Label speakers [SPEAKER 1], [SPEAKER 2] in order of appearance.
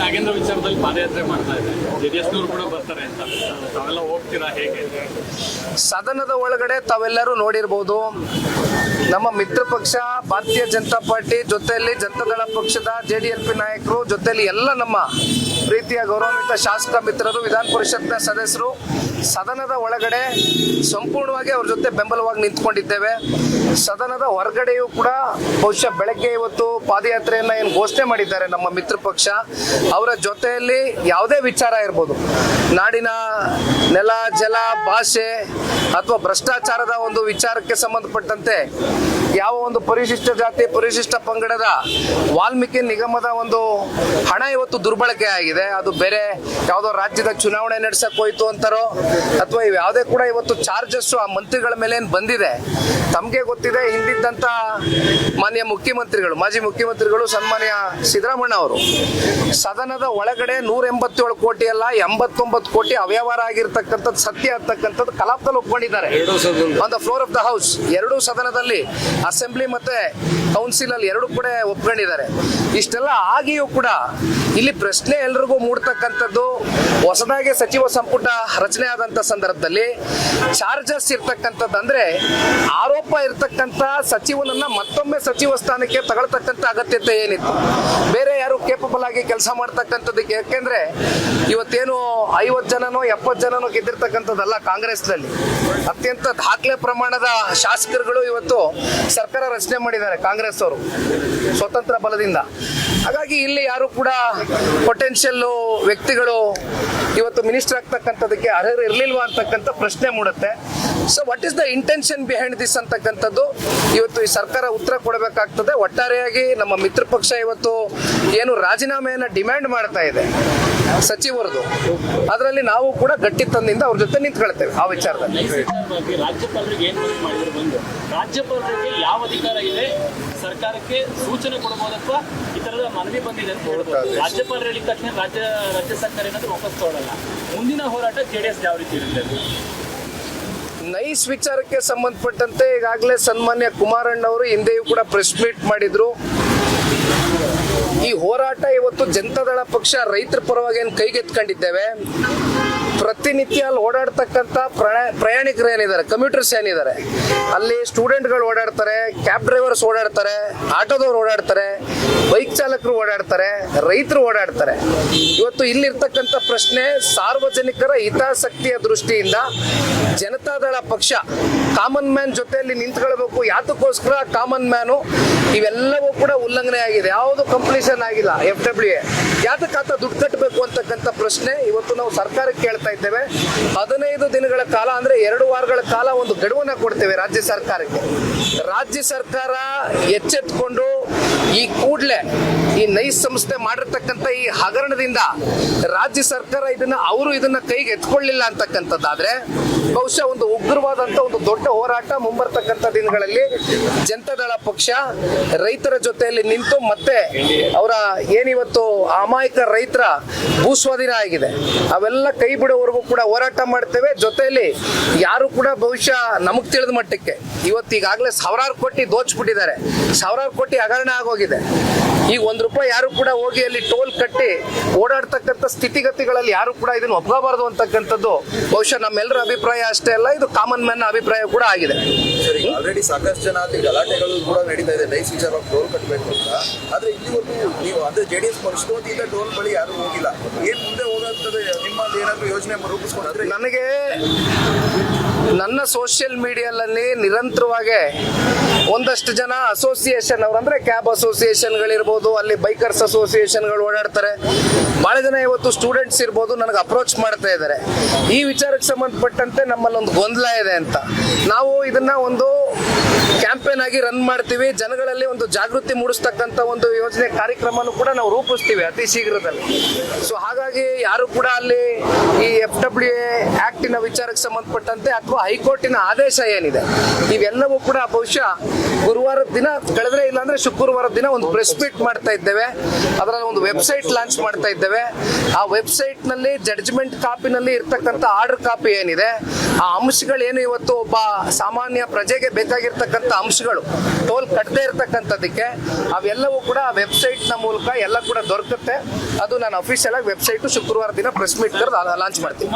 [SPEAKER 1] ನಾಗೇಂದ್ರ ವಿಚಾರದಲ್ಲಿ ಪಾದಯಾತ್ರೆ ಮಾಡ್ತಾ ಇದೆ, ಜೆಡಿಎಸ್ನವರು ಕೂಡ ಬರ್ತಾರೆ ಅಂತ, ತಾವೆಲ್ಲ ಹೋಗ್ತೀರಾ ಹೇಗೆ?
[SPEAKER 2] ಸದನದ ಒಳಗಡೆ ತಾವೆಲ್ಲರೂ ನೋಡಿರ್ಬೋದು, ನಮ್ಮ ಮಿತ್ರ ಪಕ್ಷ ಭಾರತೀಯ ಜನತಾ ಪಾರ್ಟಿ ಜೊತೆಯಲ್ಲಿ ಜನತಾದಳ ಪಕ್ಷದ JDLP ನಾಯಕರು ಜೊತೆಯಲ್ಲಿ ಎಲ್ಲ ನಮ್ಮ ಪ್ರೀತಿಯ ಗೌರವಾನ್ವಿತ ಶಾಸಕ ಮಿತ್ರರು, ವಿಧಾನ ಪರಿಷತ್ನ ಸದಸ್ಯರು ಸದನದ ಒಳಗಡೆ ಸಂಪೂರ್ಣವಾಗಿ ಅವ್ರ ಜೊತೆ ಬೆಂಬಲವಾಗಿ ನಿಂತ್ಕೊಂಡಿದ್ದೇವೆ. ಸದನದ ಹೊರಗಡೆಯೂ ಕೂಡ ಬಹುಶಃ ಬೆಳಗ್ಗೆ ಇವತ್ತು ಪಾದಯಾತ್ರೆಯನ್ನ ಏನು ಘೋಷಣೆ ಮಾಡಿದ್ದಾರೆ ನಮ್ಮ ಮಿತ್ರ ಪಕ್ಷ, ಅವರ ಜೊತೆಯಲ್ಲಿ ಯಾವುದೇ ವಿಚಾರ ಇರ್ಬೋದು, ನಾಡಿನ ನೆಲ ಜಲ ಭಾಷೆ ಅಥವಾ ಭ್ರಷ್ಟಾಚಾರದ ಒಂದು ವಿಚಾರಕ್ಕೆ ಸಂಬಂಧಪಟ್ಟಂತೆ ಯಾವ ಒಂದು ಪರಿಶಿಷ್ಟ ಜಾತಿ ಪರಿಶಿಷ್ಟ ಪಂಗಡದ ವಾಲ್ಮೀಕಿ ನಿಗಮದ ಒಂದು ಹಣ ಇವತ್ತು ದುರ್ಬಳಕೆ ಆಗಿದೆ, ಅದು ಬೇರೆ ಯಾವುದೋ ರಾಜ್ಯದ ಚುನಾವಣೆ ನಡೆಸಕ್ ಹೋಯ್ತು ಅಂತಾರೋ ಅಥವಾ ಯಾವುದೇ ಕೂಡ ಇವತ್ತು ಚಾರ್ಜಸ್ ಆ ಮಂತ್ರಿಗಳ ಮೇಲೆ ಏನು ಬಂದಿದೆ. ತಮಗೆ ಗೊತ್ತಿದೆ, ಹಿಂದಿದ್ದಂತ ಮಾನ್ಯ ಮುಖ್ಯಮಂತ್ರಿಗಳು, ಮಾಜಿ ಮುಖ್ಯಮಂತ್ರಿಗಳು ಸನ್ಮಾನ್ಯ ಸಿದ್ದರಾಮಣ್ಣ ಅವರು ಸದನದ ಒಳಗಡೆ 187 ಕೋಟಿ ಅಲ್ಲ 89 ಕೋಟಿ ಅವ್ಯವಹಾರ ಆಗಿರ್ತಕ್ಕಂಥದ್ದು ಸತ್ಯ ಅಂತಕ್ಕಂಥದ್ದು ಕಲಾಪದಲ್ಲಿ ಒಪ್ಕೊಂಡಿದ್ದಾರೆ on the floor of the house. ಎರಡೂ ಸದನದಲ್ಲಿ, ಅಸೆಂಬ್ಲಿ ಮತ್ತೆ ಕೌನ್ಸಿಲ್ ಅಲ್ಲಿ ಎರಡು ಕೂಡ ಒಪ್ಕೊಂಡಿದ್ದಾರೆ. ಇಷ್ಟೆಲ್ಲ ಆಗಿಯೂ ಕೂಡ ಇಲ್ಲಿ ಪ್ರಶ್ನೆ ಎಲ್ರಿಗೂ ಮೂಡ್ತಕ್ಕಂಥದ್ದು, ಹೊಸದಾಗಿ ಸಚಿವ ಸಂಪುಟ ರಚನೆ ಆದಂತ ಸಂದರ್ಭದಲ್ಲಿ ಚಾರ್ಜಸ್ ಇರ್ತಕ್ಕಂಥದ್ದು ಅಂದ್ರೆ ಆರೋಪ ಇರ್ತಕ್ಕಂಥ ಸಚಿವನನ್ನ ಮತ್ತೊಮ್ಮೆ ಸಚಿವ ಸ್ಥಾನಕ್ಕೆ ತಗೊಳ್ತಕ್ಕಂಥ ಅಗತ್ಯತೆ ಏನಿತ್ತು? ಬೇರೆ ಯಾರು ಕೇಪಬಲ್ ಆಗಿ ಕೆಲಸ ಮಾಡ್ತಕ್ಕಂಥದ್ದಕ್ಕೆ? ಯಾಕೆಂದ್ರೆ ಇವತ್ತೇನು 50 ಜನನೋ 70 ಜನನೋ ಗೆದ್ದಿರ್ತಕ್ಕಂಥದ್ದಲ್ಲ, ಕಾಂಗ್ರೆಸ್ನಲ್ಲಿ ಅತ್ಯಂತ ದಾಖಲೆ ಪ್ರಮಾಣದ ಶಾಸಕರುಗಳು ಇವತ್ತು ಸರ್ಕಾರ ರಚನೆ ಮಾಡಿದ್ದಾರೆ ಕಾಂಗ್ರೆಸ್ ಅವರು ಸ್ವತಂತ್ರ ಬಲದಿಂದ. ಹಾಗಾಗಿ ಇಲ್ಲಿ ಯಾರು ಕೂಡ ಪೊಟೆನ್ಷಿಯಲ್ ವ್ಯಕ್ತಿಗಳು ಇವತ್ತು ಮಿನಿಸ್ಟರ್ ಆಗ್ತಕ್ಕಂಥದಕ್ಕೆ ಅರ್ಹರು ಇರ್ಲಿಲ್ವಾ ಅಂತಕ್ಕಂಥ ಪ್ರಶ್ನೆ ಮೂಡುತ್ತೆ. So what is the intention behind this ಅಂತಕ್ಕಂಥದ್ದು ಇವತ್ತು ಈ ಸರ್ಕಾರ ಉತ್ತರ ಕೊಡಬೇಕಾಗ್ತದೆ. ಒಟ್ಟಾರೆಯಾಗಿ ನಮ್ಮ ಮಿತ್ರ ಪಕ್ಷ ಇವತ್ತು ಏನು ರಾಜೀನಾಮೆಯನ್ನ ಡಿಮ್ಯಾಂಡ್ ಮಾಡ್ತಾ ಇದೆ ಸಚಿವರದು, ಅದರಲ್ಲಿ ನಾವು ಕೂಡ ಗಟ್ಟಿತನದಿಂದ ಅವ್ರ ಜೊತೆ ನಿಂತ್ಕೊಳ್ತೇವೆ ಆ ವಿಚಾರದಲ್ಲಿ.
[SPEAKER 1] ರಾಜ್ಯಪಾಲರಿಗೆ ಏನ್ ಮಾಡಿದ್ರು ಬಂದು, ರಾಜ್ಯಪಾಲರಿಗೆ ಯಾವ ಅಧಿಕಾರ ಇದೆ ಸರ್ಕಾರಕ್ಕೆ ಸೂಚನೆ ಕೊಡಬಹುದು ಅಥವಾ ಈ ತರದ ಮನವಿ ಬಂದಿದೆ ಅಂತ ಹೇಳ್ಬೋದು. ರಾಜ್ಯಪಾಲರು ಹೇಳಿದ ತಕ್ಷಣ ರಾಜ್ಯ ಸರ್ಕಾರ ಏನಾದ್ರೂ ವಾಪಸ್ ತಗೊಳ್ಳಲ್ಲ. ಮುಂದಿನ ಹೋರಾಟ JDS ಯಾವ ರೀತಿ ಇರುತ್ತೆ?
[SPEAKER 2] ನೈಸ್ ವಿಚಾರಕ್ಕೆ ಸಂಬಂಧಪಟ್ಟಂತೆ ಈಗಾಗಲೇ ಸನ್ಮಾನ್ಯ ಕುಮಾರಣ್ಣವರು ಹಿಂದೆಯೂ ಕೂಡ ಪ್ರೆಸ್ ಮೀಟ್ ಮಾಡಿದ್ರು. ಈ ಹೋರಾಟ ಇವತ್ತು ಜನತಾದಳ ಪಕ್ಷ ರೈತರ ಪರವಾಗಿ ಏನು ಕೈಗೆತ್ಕೊಂಡಿದ್ದೇವೆ. ಪ್ರತಿನಿತ್ಯ ಅಲ್ಲಿ ಓಡಾಡ್ತಕ್ಕಂಥ ಪ್ರಯಾಣಿಕರು ಏನಿದ್ದಾರೆ, ಕಮ್ಯೂಟರ್ಸ್ ಏನಿದ್ದಾರೆ, ಅಲ್ಲಿ ಸ್ಟೂಡೆಂಟ್ಗಳು ಓಡಾಡ್ತಾರೆ, ಕ್ಯಾಬ್ ಡ್ರೈವರ್ಸ್ ಓಡಾಡ್ತಾರೆ, ಆಟೋದವ್ರು ಓಡಾಡ್ತಾರೆ, ಬೈಕ್ ಚಾಲಕರು ಓಡಾಡ್ತಾರೆ, ರೈತರು ಓಡಾಡ್ತಾರೆ. ಇವತ್ತು ಇಲ್ಲಿರ್ತಕ್ಕಂಥ ಪ್ರಶ್ನೆ ಸಾರ್ವಜನಿಕರ ಹಿತಾಸಕ್ತಿಯ ದೃಷ್ಟಿಯಿಂದ ಜನತಾದಳ ಪಕ್ಷ ಕಾಮನ್ ಮ್ಯಾನ್ ಜೊತೆಯಲ್ಲಿ ನಿಂತ್ಕೊಳ್ಬೇಕು. ಯಾತಕ್ಕೋಸ್ಕರ ಕಾಮನ್ ಮ್ಯಾನು ಇವೆಲ್ಲವೂ ಕೂಡ ಉಲ್ಲಂಘನೆ ಆಗಿದೆ, ಯಾವುದು ಕಂಪ್ಲೀಷನ್ ಆಗಿಲ್ಲ. FWA ಯಾತಕ್ಕೆ ಆತ ದುಡ್ಡು ಕಟ್ಟಬೇಕು ಅಂತಕ್ಕಂಥ ಪ್ರಶ್ನೆ ಇವತ್ತು ನಾವು ಸರ್ಕಾರಕ್ಕೆ ಕೇಳ್ತಾ ಇದ್ದೇವೆ. 15 ದಿನಗಳ ಕಾಲ ಅಂದ್ರೆ 2 ವಾರಗಳ ಕಾಲ ಒಂದು ಗಡುವನ್ನ ಕೊಡ್ತೇವೆ ರಾಜ್ಯ ಸರ್ಕಾರಕ್ಕೆ. ರಾಜ್ಯ ಸರ್ಕಾರ ಎಚ್ಚೆತ್ಕೊಂಡು ಈ ಕೂಡಲೇ ಈ ನೈಸ್ ಸಂಸ್ಥೆ ಮಾಡಿರ್ತಕ್ಕಂಥ ಈ ಹಗರಣದಿಂದ ರಾಜ್ಯ ಸರ್ಕಾರ ಇದನ್ನ ಕೈಗೆ ಎತ್ಕೊಳ್ಳಿಲ್ಲ ಅಂತಕ್ಕಂಥದ್ದಾದ್ರೆ ಬಹುಶಃ ಒಂದು ಉಗ್ರವಾದಂತ ಒಂದು ದೊಡ್ಡ ಹೋರಾಟ ಮುಂಬರ್ತಕ್ಕಂಥ ದಿನಗಳಲ್ಲಿ ಜನತಾದಳ ಪಕ್ಷ ರೈತರ ಜೊತೆಯಲ್ಲಿ ನಿಂತು ಮತ್ತೆ ಅವರ ಏನಿವತ್ತು ಅಮಾಯಕ ರೈತರ ಭೂಸ್ವಾಧೀನ ಆಗಿದೆ ಅವೆಲ್ಲ ಕೈ ಬಿಡೋವರೆಗೂ ಕೂಡ ಹೋರಾಟ ಮಾಡ್ತೇವೆ. ಜೊತೆಯಲ್ಲಿ ಯಾರು ಕೂಡ ಬಹುಶಃ ನಮಗ್ ತಿಳಿದ ಮಟ್ಟಕ್ಕೆ ಇವತ್ತು ಈಗಾಗಲೇ 1000 ಕೋಟಿ ದೋಚ್ಬಿಟ್ಟಿದ್ದಾರೆ, 1000 ಕೋಟಿ ಹಗರಣ ಆಗೋಗಿದೆ. ಈಗ ₹1 ಯಾರು ಕೂಡ ಹೋಗಿ ಅಲ್ಲಿ ಟೋಲ್ ಕಟ್ಟಿ ಓಡಾಡ್ತಕ್ಕಂಥ ಸ್ಥಿತಿಗತಿಗಳಲ್ಲಿ ಯಾರು ಕೂಡ ಇದನ್ನು ಒಪ್ಕೋಬಾರದು ಅಂತಕ್ಕಂಥದ್ದು ಬಹುಶಃ ನಮ್ಮೆಲ್ಲರ ಅಭಿಪ್ರಾಯ ಅಷ್ಟೇ ಅಲ್ಲ, ಇದು ಕಾಮನ್ ಮ್ಯಾನ್ ಅಭಿಪ್ರಾಯ ಕೂಡ ಆಗಿದೆ.
[SPEAKER 3] ಆಲ್ರೆಡಿ ಸಾಕಷ್ಟು ಜನ ಅಲ್ಲಿ ಗಲಾಟೆಗಳು ಕೂಡ ನಡೀತಾ ಇದೆ ನೈಸ್ ವಿಚಾರವಾಗಿ ಟೋಲ್ ಕಟ್ಟಬೇಕು ಅಂತ. ಆದ್ರೆ ಇಲ್ಲಿವರೆಗೂ ನೀವು ಅಂದ್ರೆ JDS ಪರಿಸ್ಥಿತಿಯಿಂದ ಟೋಲ್ ಬಳಿ ಯಾರು ಹೋಗಿಲ್ಲ. ಏನ್ ಮುಂದೆ ಹೋಗುತ್ತದೆ ನಿಮ್ಮಲ್ಲಿ ಏನಾದ್ರು ಯೋಜನೆ ರೂಪಿಸ್ಕೊಂಡ್ರೆ?
[SPEAKER 2] ನನಗೆ ನನ್ನ ಸೋಷಿಯಲ್ ಮೀಡಿಯಾದಲ್ಲಿ ನಿರಂತರವಾಗಿ ಒಂದಷ್ಟು ಜನ ಅಸೋಸಿಯೇಷನ್ ಅವರು ಅಂದ್ರೆ ಕ್ಯಾಬ್ ಅಸೋಸಿಯೇಷನ್ಗಳಿರ್ಬೋದು, ಅಲ್ಲಿ ಬೈಕರ್ಸ್ ಅಸೋಸಿಯೇಷನ್ಗಳು ಓಡಾಡ್ತಾರೆ, ಬಹಳ ಜನ ಇವತ್ತು ಸ್ಟೂಡೆಂಟ್ಸ್ ಇರ್ಬೋದು, ನನಗೆ ಅಪ್ರೋಚ್ ಮಾಡ್ತಾ ಇದ್ದಾರೆ. ಈ ವಿಚಾರಕ್ಕೆ ಸಂಬಂಧಪಟ್ಟಂತೆ ನಮ್ಮಲ್ಲಿ ಒಂದು ಗೊಂದಲ ಇದೆ ಅಂತ. ನಾವು ಇದನ್ನ ಒಂದು ಕ್ಯಾಂಪೇನ್ ಆಗಿ ರನ್ ಮಾಡ್ತೀವಿ, ಜನಗಳಲ್ಲಿ ಒಂದು ಜಾಗೃತಿ ಮೂಡಿಸ್ತಕ್ಕಂಥ ಒಂದು ಯೋಜನೆ ಕಾರ್ಯಕ್ರಮನೂ ಕೂಡ ನಾವು ರೂಪಿಸ್ತೀವಿ ಅತಿ ಶೀಘ್ರದಲ್ಲಿ. ಸೊ ಹಾಗಾಗಿ ಯಾರು ಕೂಡ ಅಲ್ಲಿ ಈ FWA ಆಕ್ಟಿನ ವಿಚಾರಕ್ಕೆ ಸಂಬಂಧಪಟ್ಟಂತೆ ಆ ಅಥವಾ ಹೈಕೋರ್ಟಿನ ಆದೇಶ ಏನಿದೆ ಇವೆಲ್ಲವೂ ಕೂಡ ಬಹುಶಃ ಗುರುವಾರದ ದಿನ ಕಳೆದ್ರೆ ಇಲ್ಲಾಂದ್ರೆ ಶುಕ್ರವಾರದ ದಿನ ಒಂದು ಪ್ರೆಸ್ ಮೀಟ್ ಮಾಡ್ತಾ ಇದ್ದೇವೆ. ಅದರಲ್ಲಿ ಒಂದು ವೆಬ್ಸೈಟ್ ಲಾಂಚ್ ಮಾಡ್ತಾ ಇದ್ದೇವೆ. ಆ ವೆಬ್ಸೈಟ್ ನಲ್ಲಿ ಜಡ್ಜ್ಮೆಂಟ್ ಕಾಪಿನಲ್ಲಿ ಇರ್ತಕ್ಕಂಥ ಆರ್ಡರ್ ಕಾಪಿ ಏನಿದೆ ಆ ಅಂಶಗಳೇನು ಇವತ್ತು ಒಬ್ಬ ಸಾಮಾನ್ಯ ಪ್ರಜೆಗೆ ಬೇಕಾಗಿರ್ತಕ್ಕಂಥ ಅಂಶಗಳು ಟೋಲ್ ಕಟ್ಟದೇ ಇರ್ತಕ್ಕಂಥದ್ದಕ್ಕೆ ಅವೆಲ್ಲವೂ ಕೂಡ ವೆಬ್ಸೈಟ್ ನ ಮೂಲಕ ಎಲ್ಲ ಕೂಡ ದೊರಕುತ್ತೆ. ಅದು ನಾನು ಅಫಿಷಿಯಲ್ ಆಗಿ ವೆಬ್ಸೈಟ್ ಶುಕ್ರವಾರ ದಿನ ಪ್ರೆಸ್ ಮೀಟ್ ಲಾಂಚ್ ಮಾಡ್ತೀನಿ.